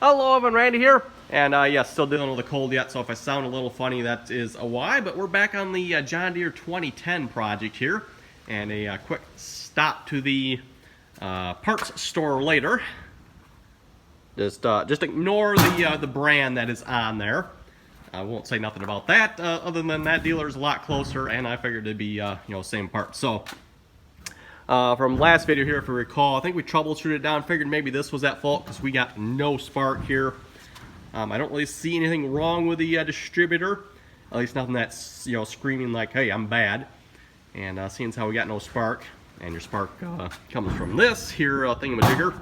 Hello, everyone, Randy here. And yeah, still dealing with a cold yet, so if I sound a little funny, that is why. But we're back on the John Deere 2010 project here. And a quick stop to the parts store later. Just ignore the brand that is on there. I won't say nothing about that, other than that dealer's a lot closer, and I figured it'd be, same part. So, from last video here, if you recall, I think we troubleshooted it down, figured maybe this was at fault because we got no spark here. I don't really see anything wrong with the distributor, at least nothing that's, screaming like, hey, I'm bad. And seeing as how we got no spark, and your spark comes from this here thingamajigger,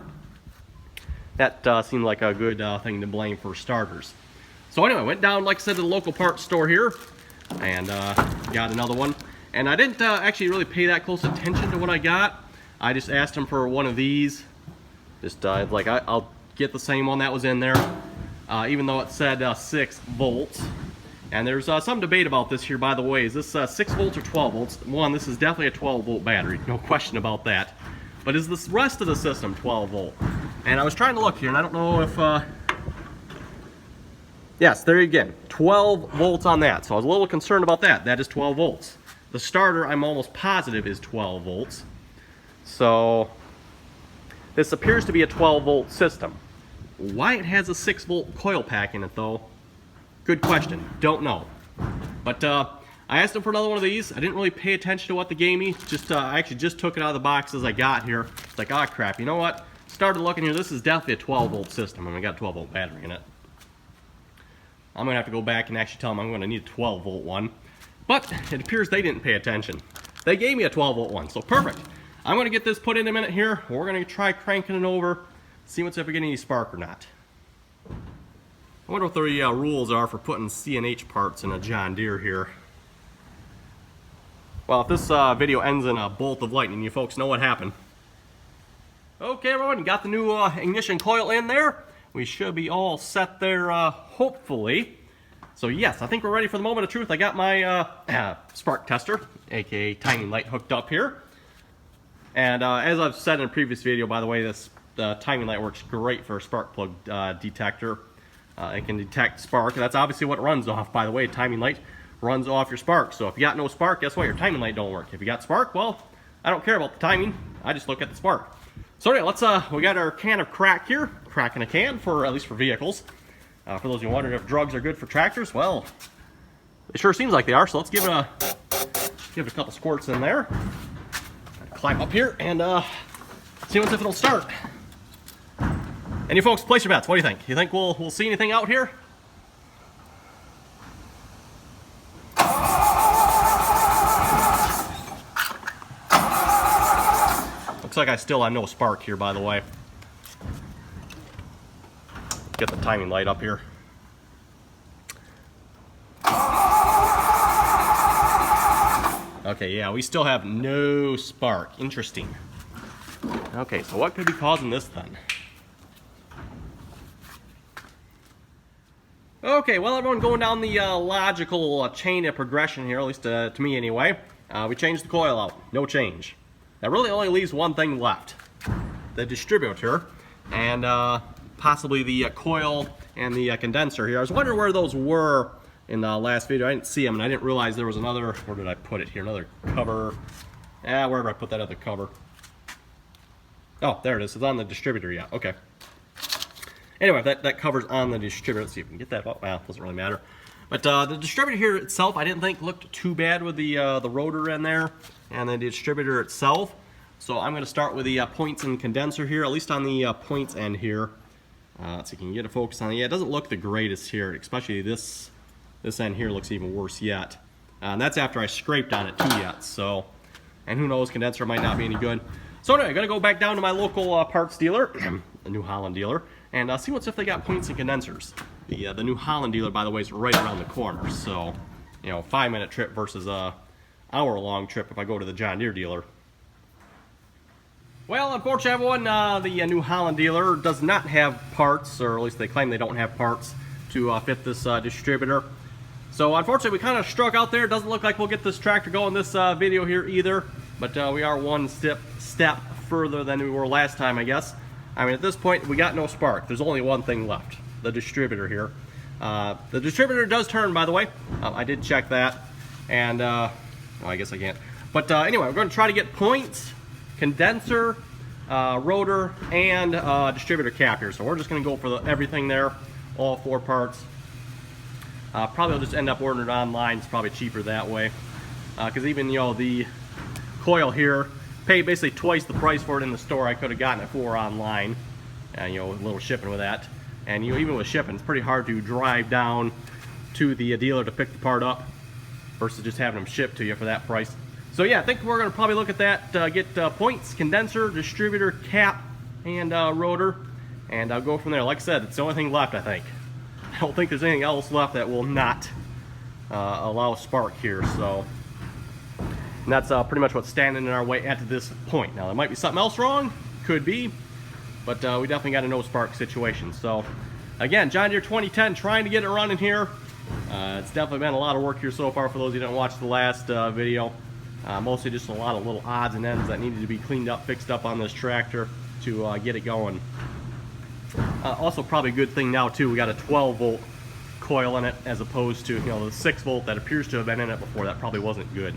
that seemed like a good thing to blame for starters. So anyway, went down, like I said, to the local parts store here, and got another one. And I didn't actually really pay that close attention to what I got. I just asked him for one of these. Just like, I'll get the same one that was in there, even though it said 6 volts. And there's some debate about this here, by the way. Is this 6 volts or 12 volts? One, this is definitely a 12 volt battery, no question about that. But is this rest of the system 12 volt? And I was trying to look here, and I don't know if... Yes, there you go, 12 volts on that. So I was a little concerned about that. That is 12 volts. The starter, I'm almost positive, is 12 volts. So this appears to be a 12 volt system. Why it has a 6 volt coil pack in it though? Good question, don't know. But I asked him for another one of these. I didn't really pay attention to what they gave me. I actually just took it out of the box as I got here. It's like, oh crap, you know what? Started looking here, this is definitely a 12 volt system, and I got a 12 volt battery in it. I'm gonna have to go back and actually tell them I'm gonna need a 12 volt one. But it appears they didn't pay attention. They gave me a 12 volt one, so perfect. I'm gonna get this put in a minute here. We're gonna try cranking it over, see if we get any spark or not. I wonder what the rules are for putting C&H parts in a John Deere here. Well, if this video ends in a bolt of lightning, you folks know what happened. Okay, everyone, got the new ignition coil in there. We should be all set there, hopefully. So yes, I think we're ready for the moment of truth. I got my spark tester, aka timing light, hooked up here. And as I've said in a previous video, by the way, this timing light works great for a spark plug detector. It can detect spark, and that's obviously what it runs off, by the way. Timing light runs off your spark. So if you got no spark, guess what? Your timing light don't work. If you got spark, well, I don't care about the timing. I just look at the spark. So anyway, we got our can of crack here. Crack in a can, at least for vehicles. For those of you wondering if drugs are good for tractors, well, it sure seems like they are. So let's give it a couple squirts in there. Climb up here and see if it'll start. And you folks, place your bets. What do you think? You think we'll see anything out here? Looks like I still have no spark here, by the way. Get the timing light up here. Okay, yeah, we still have no spark. Interesting. Okay, so what could be causing this then? Okay, well, everyone, going down the logical chain of progression here, at least to me anyway. We changed the coil out. No change. That really only leaves one thing left. The distributor and possibly the coil and the condenser here. I was wondering where those were in the last video. I didn't see them, and I didn't realize there was another, where did I put it here? Another cover. Wherever I put that other cover. Oh, there it is. It's on the distributor, yeah, okay. Anyway, that cover's on the distributor. Let's see if we can get that. Oh, well, it doesn't really matter. But the distributor here itself, I didn't think looked too bad with the rotor in there and the distributor itself. So I'm going to start with the points and condenser here, at least on the points end here. Let's see if you can get a focus on it. Yeah, it doesn't look the greatest here, especially this end here looks even worse yet. And that's after I scraped on it too yet. So, and who knows, condenser might not be any good. So anyway, I'm going to go back down to my local parts dealer, the New Holland dealer, and see if they got points and condensers. The New Holland dealer, by the way, is right around the corner. So, 5-minute trip versus a hour-long trip if I go to the John Deere dealer. Well, unfortunately, everyone, the New Holland dealer does not have parts, or at least they claim they don't have parts to fit this distributor. So unfortunately, we kind of struck out there. It doesn't look like we'll get this tractor going this video here either, but we are one step further than we were last time, I guess. I mean, at this point, we got no spark. There's only one thing left, the distributor here. The distributor does turn, by the way. I did check that, and well, I guess I can't. But anyway, we're going to try to get points, condenser, rotor, and distributor cap here. So we're just going to go for everything there, all 4 parts. Probably I'll just end up ordering it online. It's probably cheaper that way. Because even, you know, the coil here, paid basically twice the price for it in the store I could have gotten it for online. And, you know, a little shipping with that. And, you know, even with shipping, it's pretty hard to drive down to the dealer to pick the part up versus just having them shipped to you for that price. So yeah, I think we're going to probably look at that, get points, condenser, distributor, cap, and rotor, and I'll go from there. Like I said, it's the only thing left, I think. I don't think there's anything else left that will not allow a spark here. So, and that's pretty much what's standing in our way at this point. Now, there might be something else wrong, could be, but we definitely got a no spark situation. So, again, John Deere 2010, trying to get it running here. It's definitely been a lot of work here so far for those who didn't watch the last video. Mostly just a lot of little odds and ends that needed to be cleaned up, fixed up on this tractor to get it going. Also, probably a good thing now too, we got a 12-volt coil in it as opposed to, you know, the 6-volt that appears to have been in it before. That probably wasn't good.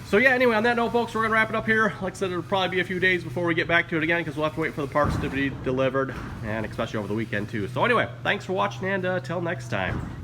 So yeah, anyway, on that note, folks, we're gonna wrap it up here. Like I said, it'll probably be a few days before we get back to it again because we'll have to wait for the parts to be delivered, and especially over the weekend too. So anyway, thanks for watching, and till next time.